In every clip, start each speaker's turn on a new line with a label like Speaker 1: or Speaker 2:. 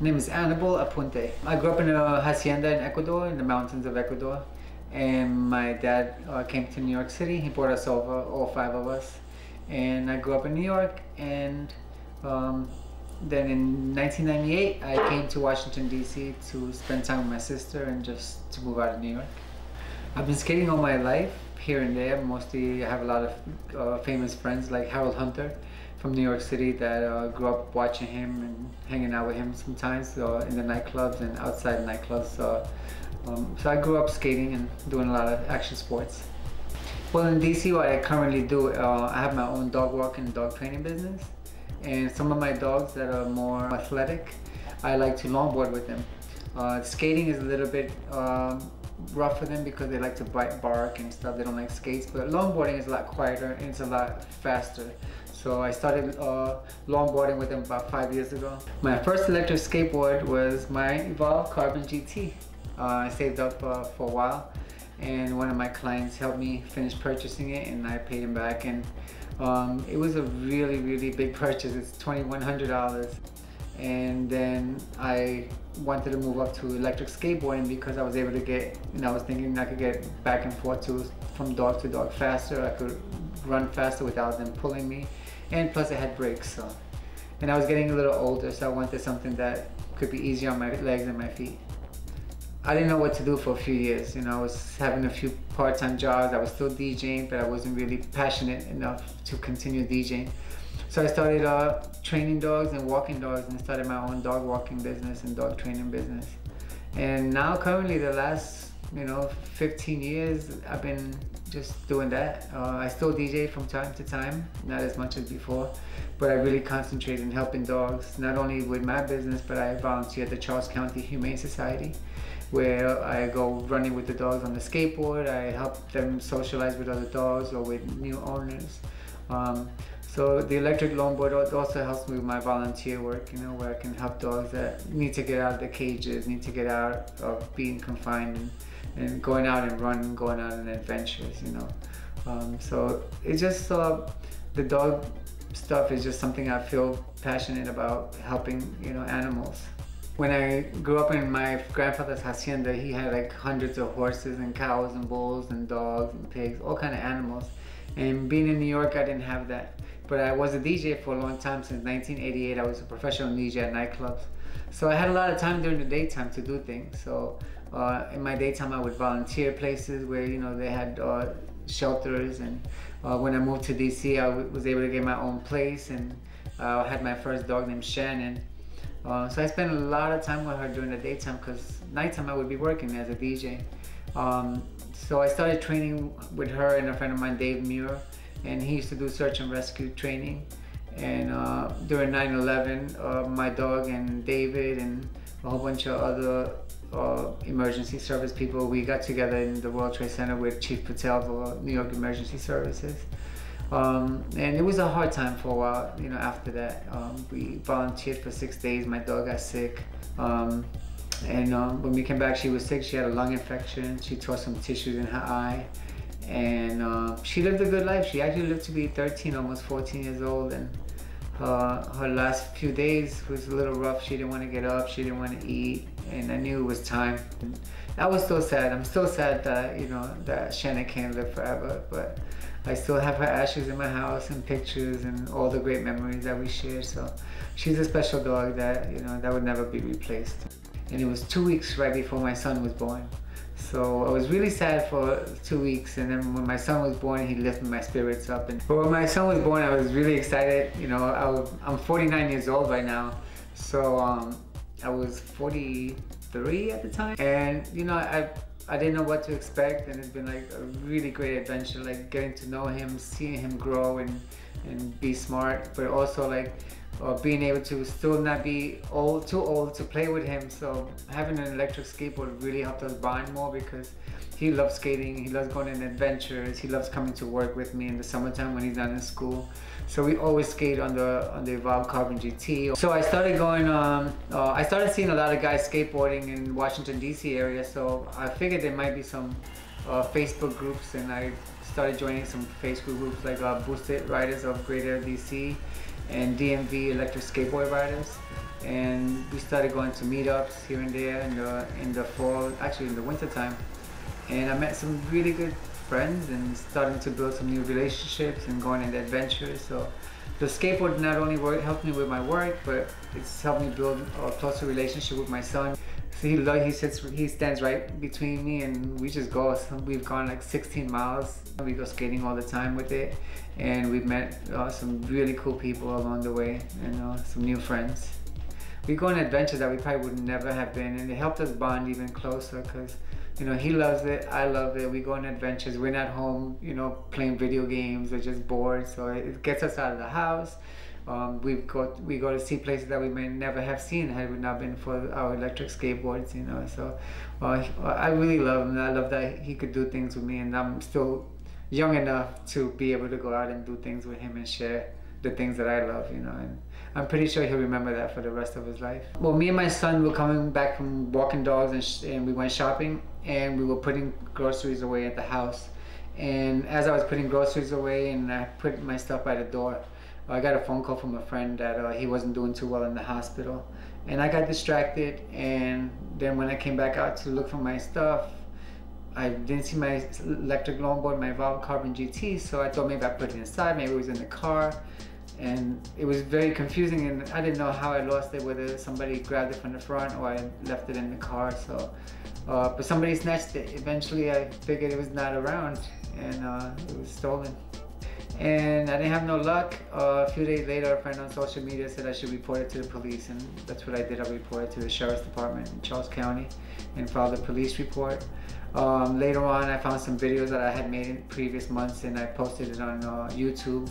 Speaker 1: name is Anibal Apunte. I grew up in a hacienda in Ecuador, in the mountains of Ecuador. And my dad came to New York City. He brought us over, all 5 of us. And I grew up in New York. And then in 1998, I came to Washington, D.C. to spend time with my sister and just to move out of New York. I've been skating all my life, here and there. Mostly I have a lot of famous friends like Harold Hunter from New York City that grew up watching him and hanging out with him sometimes in the nightclubs and outside nightclubs. So I grew up skating and doing a lot of action sports. Well, in DC, what I currently do, I have my own dog walking and dog training business. And some of my dogs that are more athletic, I like to longboard with them. Skating is a little bit rough for them because they like to bite, bark and stuff. They don't like skates, but longboarding is a lot quieter and it's a lot faster. So I started longboarding with them about 5 years ago. My first electric skateboard was my Evolve Carbon GT. I saved up for a while, and one of my clients helped me finish purchasing it, and I paid him back. And it was a really, really big purchase. It's $2,100. And then I wanted to move up to electric skateboarding because I was able to get, I was thinking I could get back and forth from dog to dog faster. I could run faster without them pulling me, and plus it had brakes. And I was getting a little older, so I wanted something that could be easier on my legs and my feet. I didn't know what to do for a few years. I was having a few part-time jobs. I was still DJing, but I wasn't really passionate enough to continue DJing. So I started training dogs and walking dogs, and started my own dog walking business and dog training business. And now currently the last 15 years I've been just doing that. I still DJ from time to time, not as much as before, but I really concentrate in helping dogs, not only with my business, but I volunteer at the Charles County Humane Society, where I go running with the dogs on the skateboard. I help them socialize with other dogs or with new owners. So the electric longboard also helps me with my volunteer work, where I can help dogs that need to get out of the cages, need to get out of being confined, and going out and running, going out on adventures, So it's just, the dog stuff is just something I feel passionate about, helping, animals. When I grew up in my grandfather's hacienda, he had like hundreds of horses and cows and bulls and dogs and pigs, all kind of animals. And being in New York, I didn't have that. But I was a DJ for a long time. Since 1988, I was a professional DJ at nightclubs. So I had a lot of time during the daytime to do things. So in my daytime, I would volunteer places where, they had shelters. And when I moved to DC, I was able to get my own place, and I had my first dog named Shannon. So I spent a lot of time with her during the daytime, because nighttime I would be working as a DJ. So I started training with her and a friend of mine, Dave Muir, and he used to do search and rescue training. And during 9/11, my dog and David and a whole bunch of other emergency service people, we got together in the World Trade Center with Chief Patel for New York Emergency Services. And it was a hard time for a while, after that. We volunteered for 6 days. My dog got sick. And when we came back, she was sick. She had a lung infection. She tore some tissues in her eye. And she lived a good life. She actually lived to be 13, almost 14 years old. And her last few days was a little rough. She didn't want to get up. She didn't want to eat. And I knew it was time. And I was still sad. I'm still sad that, that Shannon can't live forever. But I still have her ashes in my house and pictures and all the great memories that we shared. So she's a special dog that, that would never be replaced. And it was 2 weeks right before my son was born. So I was really sad for 2 weeks, and then when my son was born, he lifted my spirits up. But when my son was born, I was really excited. I'm 49 years old right now, so I was 43 at the time, and I didn't know what to expect, and it's been like a really great adventure, like getting to know him, seeing him grow and be smart, but also like being able to still not be too old to play with him. So having an electric skateboard really helped us bond more, because he loves skating, he loves going on adventures, he loves coming to work with me in the summertime when he's not in school. So we always skate on the Evolve Carbon GT. So I started I started seeing a lot of guys skateboarding in Washington DC area, so I figured there might be some Facebook groups, and I started joining some Facebook groups like Boosted Riders of Greater DC and DMV Electric Skateboard Riders. and we started going to meetups here and there in the fall, actually in the winter time. And I met some really good friends and starting to build some new relationships and going into adventures. So the skateboard not only helped me with my work, but it's helped me build a closer relationship with my son. So he stands right between me, and we just go. We've gone like 16 miles. We go skating all the time with it, and we've met some really cool people along the way, and some new friends. We go on adventures that we probably would never have been, and it helped us bond even closer because, he loves it, I love it. We go on adventures. We're not home, playing video games or just bored. So it gets us out of the house. We go to see places that we may never have seen had it not been for our electric skateboards. So I really love him. I love that he could do things with me, and I'm still young enough to be able to go out and do things with him and share the things that I love. And I'm pretty sure he'll remember that for the rest of his life. Well, me and my son were coming back from walking dogs, and we went shopping, and we were putting groceries away at the house. And as I was putting groceries away and I put my stuff by the door, I got a phone call from a friend that he wasn't doing too well in the hospital. And I got distracted, and then when I came back out to look for my stuff, I didn't see my electric longboard, my Evolve Carbon GT, so I thought maybe I put it inside, maybe it was in the car. And it was very confusing, and I didn't know how I lost it, whether somebody grabbed it from the front or I left it in the car. So, but somebody snatched it. Eventually I figured it was not around, and it was stolen. And I didn't have no luck. A few days later, a friend on social media said I should report it to the police, and that's what I did. I reported to the Sheriff's Department in Charles County and filed a police report. Later on, I found some videos that I had made in previous months, and I posted it on YouTube.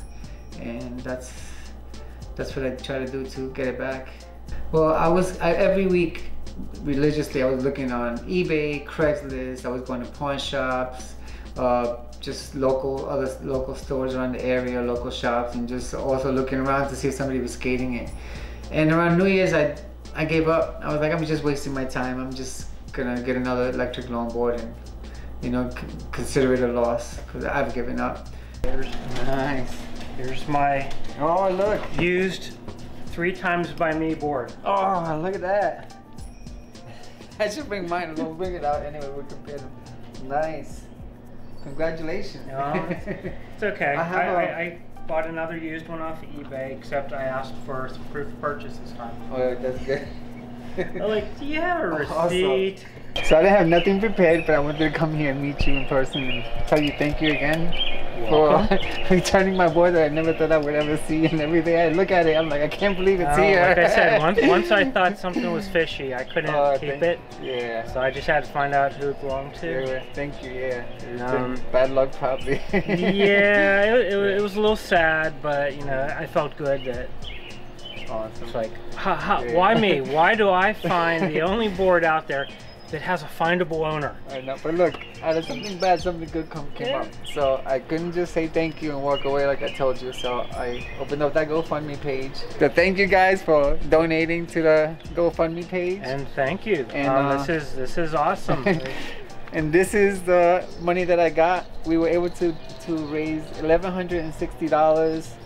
Speaker 1: And that's what I try to do to get it back. Well, every week religiously I was looking on eBay, Craigslist. I was going to pawn shops, just other local stores around the area, local shops, and just also looking around to see if somebody was skating it. And around New Year's I gave up. I was like, I'm just wasting my time. I'm just gonna get another electric longboard and consider it a loss, because I've given up. Nice.
Speaker 2: Here's my
Speaker 1: look,
Speaker 2: used 3 times by me board.
Speaker 1: Oh, look at that. I should bring mine. We'll bring it out anyway. We'll compare them. Nice. Congratulations.
Speaker 2: It's okay. I bought another used one off of eBay, except I asked for some proof of purchase this time.
Speaker 1: Oh, that's good.
Speaker 2: I'm like, do you have a receipt?
Speaker 1: Awesome. So I didn't have nothing prepared, but I wanted to come here and meet you in person and tell you thank you again for returning my board that I never thought I would ever see, and every day I look at it, I'm like, I can't believe it's here.
Speaker 2: Like I said, once I thought something was fishy, I couldn't keep it.
Speaker 1: Yeah.
Speaker 2: So I just had to find out who it belonged to.
Speaker 1: Yeah, thank you, yeah. It's been bad luck probably.
Speaker 2: Yeah, it was a little sad, but I felt good that.
Speaker 1: Awesome.
Speaker 2: It's like, why me? Why do I find the only board out there that has a findable owner?
Speaker 1: I know, but look, out of something bad, something good came up. So I couldn't just say thank you and walk away like I told you. So I opened up that GoFundMe page. So thank you guys for donating to the GoFundMe page.
Speaker 2: And thank you. And this is awesome.
Speaker 1: And this is the money that I got. We were able to raise $1,160.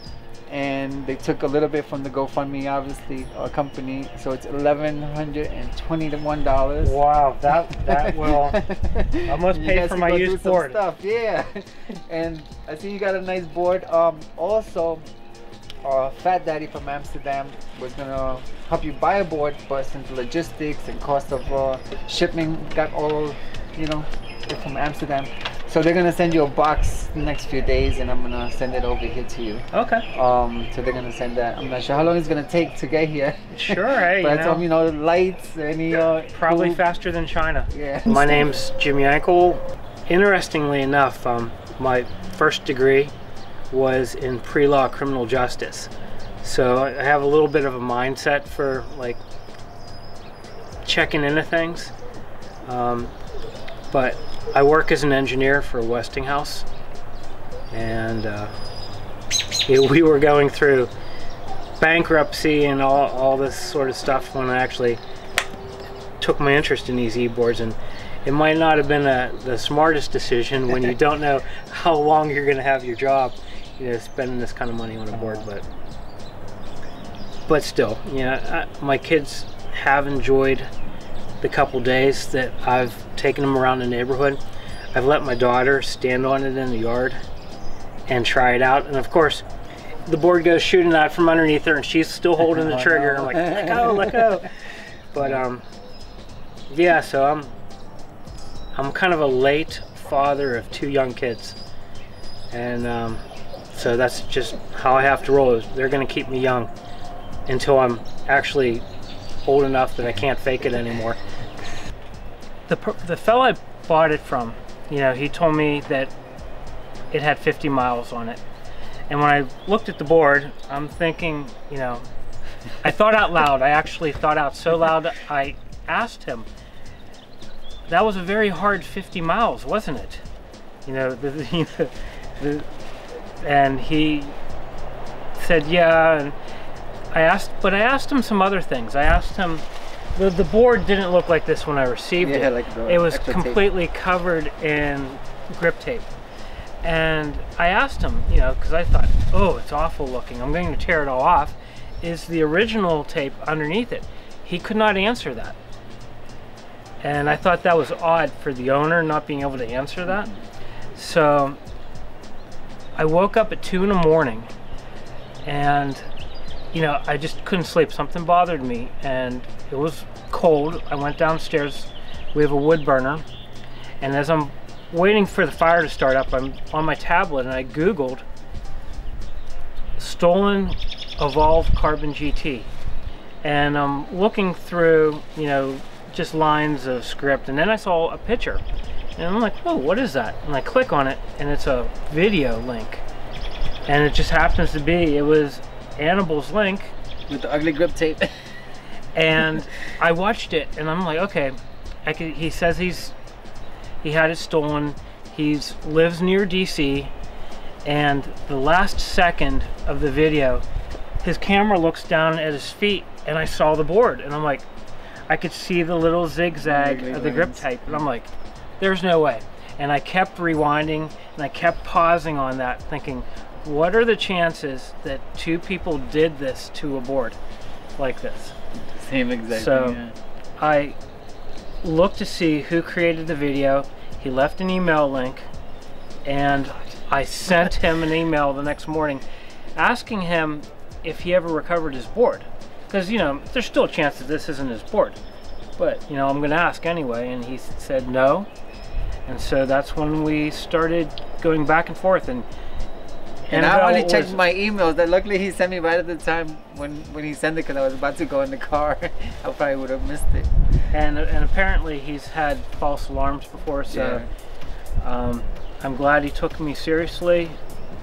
Speaker 1: And they took a little bit from the GoFundMe, obviously, company, so it's $1,121.
Speaker 2: Wow, that will almost pay for my used board.
Speaker 1: Stuff, yeah. And I see you got a nice board. Also, Fat Daddy from Amsterdam was gonna help you buy a board, but since logistics and cost of shipping got all, from Amsterdam. So they're gonna send you a box the next few days, and I'm gonna send it over here to you.
Speaker 2: Okay.
Speaker 1: So they're gonna send that. I'm not sure how long it's gonna take to get here.
Speaker 2: Sure, hey.
Speaker 1: But I told them, lights, any.
Speaker 2: Probably faster than China.
Speaker 1: Yeah.
Speaker 2: My name's Jim Yankel. Interestingly enough, my first degree was in pre-law criminal justice, so I have a little bit of a mindset for like checking into things. But I work as an engineer for Westinghouse, and we were going through bankruptcy and all this sort of stuff when I actually took my interest in these e-boards. And it might not have been the smartest decision when you don't know how long you're going to have your job, spending this kind of money on a board. But but still, you know, my kids have enjoyed the couple days that I've taken them around the neighborhood. I've let my daughter stand on it in the yard and try it out, and of course the board goes shooting out from underneath her and she's still holding the trigger. And I'm like, let go, let go. But yeah, so I'm kind of a late father of 2 young kids, and so that's just how I have to roll. They're going to keep me young until I'm actually old enough that I can't fake it anymore. The fella I bought it from, you know, he told me that it had 50 miles on it. And when I looked at the board, I'm thinking, you know, I thought out loud. I actually thought out so loud, I asked him, that was a very hard 50 miles, wasn't it? You know, and he said, yeah. And I asked him some other things. I asked him, the board didn't look like this when I received it. Like it was completely covered in grip tape. And I asked him, you know, because I thought, oh, it's awful looking, I'm going to tear it all off. Is the original tape underneath it? He could not answer that. And I thought that was odd for the owner not being able to answer that. So I woke up at 2 in the morning and, you know, I just couldn't sleep. Something bothered me and it was cold. I went downstairs. We have a wood burner. And as I'm waiting for the fire to start up, I'm on my tablet and I Googled stolen Evolve Carbon GT. And I'm looking through, you know, just lines of script, and then I saw a picture. And I'm like, oh, what is that? And I click on it, and it's a video link. And it just happens to be, it was Anibal's link.
Speaker 1: With the ugly grip tape.
Speaker 2: And I watched it, and I'm like, okay, he says he had it stolen. He lives near DC, and the last second of the video, his camera looks down at his feet, and I saw the board, and I'm like, I could see the little zigzag of the grip tape, and I'm like, there's no way. And I kept rewinding, and I kept pausing on that, thinking, what are the chances that 2 people did this to a board like this?
Speaker 1: Same exact
Speaker 2: so
Speaker 1: thing, yeah.
Speaker 2: I looked to see who created the video. He left an email link, and I sent him an email the next morning asking him if he ever recovered his board. Because, you know, there's still a chance that this isn't his board. But, you know, I'm going to ask anyway. And he said no. And so that's when we started going back and forth. And
Speaker 1: I only checked my emails. That luckily he sent me right at the time when he sent it, because I was about to go in the car. I probably would have missed it.
Speaker 2: And apparently he's had false alarms before. So yeah. I'm glad he took me seriously.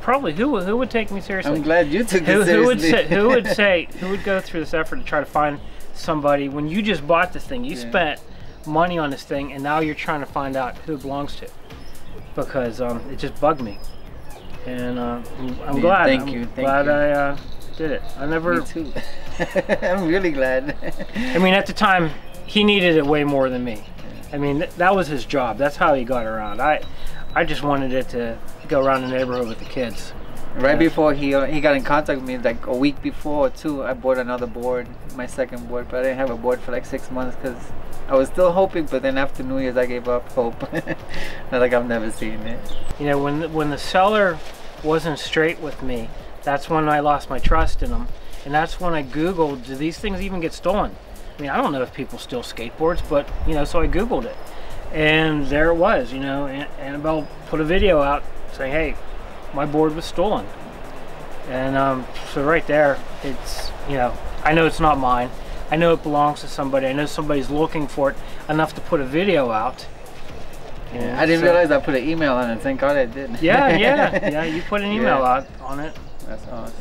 Speaker 2: Probably who would take me seriously?
Speaker 1: I'm glad you took it seriously.
Speaker 2: Who would go through this effort to try to find somebody when you just bought this thing? You spent money on this thing, and now you're trying to find out who it belongs to, because it just bugged me. And I'm glad.
Speaker 1: Thank you.
Speaker 2: I did it. I never.
Speaker 1: Me too. I'm really glad.
Speaker 2: I mean, at the time, he needed it way more than me. I mean, that was his job. That's how he got around. I just wanted it to go around the neighborhood with the kids.
Speaker 1: Right before he got in contact with me, like a week before or 2, I bought another board, my second board, but I didn't have a board for like 6 months because I was still hoping. But then after New Year's, I gave up hope. I was like, I'm never seeing it.
Speaker 2: You know, when the seller wasn't straight with me, that's when I lost my trust in them, and that's when I Googled, do these things even get stolen? I mean, I don't know if people steal skateboards, but you know, so I Googled it. And there it was, you know, Anibal put a video out saying, hey, my board was stolen. And so right there, it's, you know, I know it's not mine. I know it belongs to somebody. I know somebody's looking for it enough to put a video out.
Speaker 1: Yeah, I didn't realize I put an email on it. Thank God I did.
Speaker 2: Yeah, you put an email out on it.
Speaker 1: That's awesome.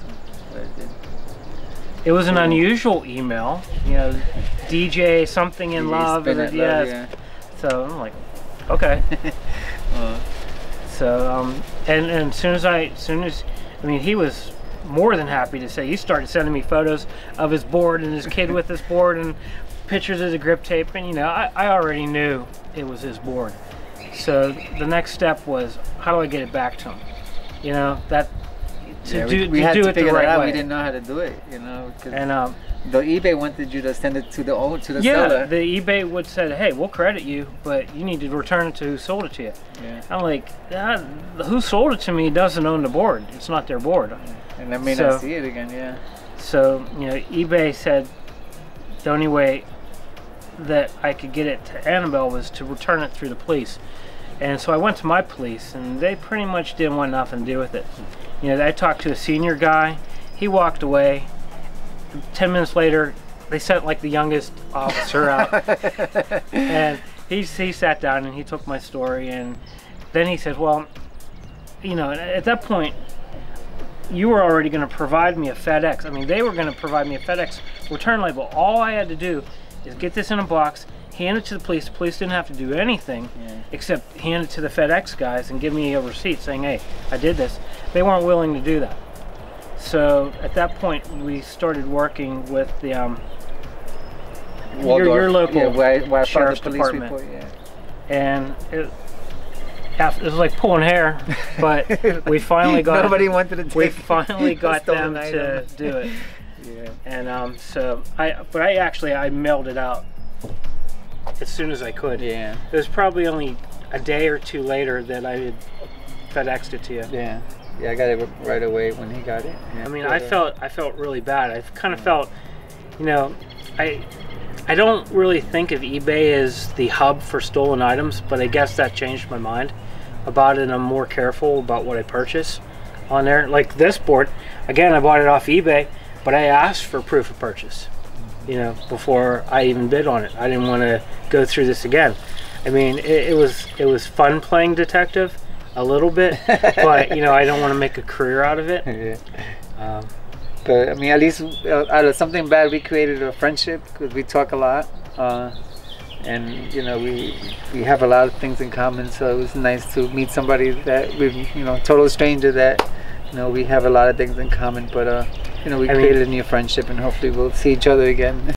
Speaker 1: What I did.
Speaker 2: It was an unusual email, you know, DJ something in love.
Speaker 1: Yeah.
Speaker 2: So I'm like, okay. So and as soon as I mean, he was more than happy to say. He started sending me photos of his board and his kid with his board and pictures of the grip tape, and you know, I already knew it was his board. So the next step was, how do I get it back to him? You know,
Speaker 1: to
Speaker 2: do
Speaker 1: we had to
Speaker 2: it the
Speaker 1: figure it
Speaker 2: right
Speaker 1: out.
Speaker 2: way.
Speaker 1: We didn't know how to do it, you know.
Speaker 2: And
Speaker 1: the eBay wanted you to send it to the
Speaker 2: yeah,
Speaker 1: seller.
Speaker 2: the eBay would say, hey, we'll credit you, but you need to return it to who sold it to you.
Speaker 1: Yeah.
Speaker 2: I'm like, who sold it to me doesn't own the board. It's not their board.
Speaker 1: And I may not see it again, yeah.
Speaker 2: So, you know, eBay said the only way that I could get it to Anibal was to return it through the police. And so I went to my police, and they pretty much didn't want nothing to do with it. You know, I talked to a senior guy. He walked away. 10 minutes later, they sent like the youngest officer out. And he sat down and he took my story, and then he said, well, you know, at that point, you were already going to provide me a FedEx. I mean, they were going to provide me a FedEx return label. All I had to do is get this in a box, hand it to the police. The police didn't have to do anything except hand it to the FedEx guys and give me a receipt saying, hey, I did this. They weren't willing to do that. So at that point, we started working with the your local sheriff's department. And it was like pulling hair, but we finally got.
Speaker 1: Nobody wanted to take.
Speaker 2: We finally got them to do it. Yeah. And so I mailed it out as soon as I could. Yeah. It was probably only a day or two later that I had FedExed it to you.
Speaker 1: Yeah. Yeah, I got it right away when he got it. Yeah.
Speaker 2: I mean, I felt really bad. I kind of felt, you know, I don't really think of eBay as the hub for stolen items, but I guess that changed my mind about it, and I'm more careful about what I purchase on there. Like this board, again, I bought it off eBay, but I asked for proof of purchase, you know, before I even bid on it. I didn't want to go through this again. I mean, it was fun playing detective a little bit, but you know, I don't want to make a career out of it. Yeah.
Speaker 1: But I mean, at least out of something bad, we created a friendship because we talk a lot, and you know, we have a lot of things in common. So it was nice to meet somebody that we, you know, total stranger that, you know, we have a lot of things in common. But you know, we created a new friendship, and hopefully we'll see each other again.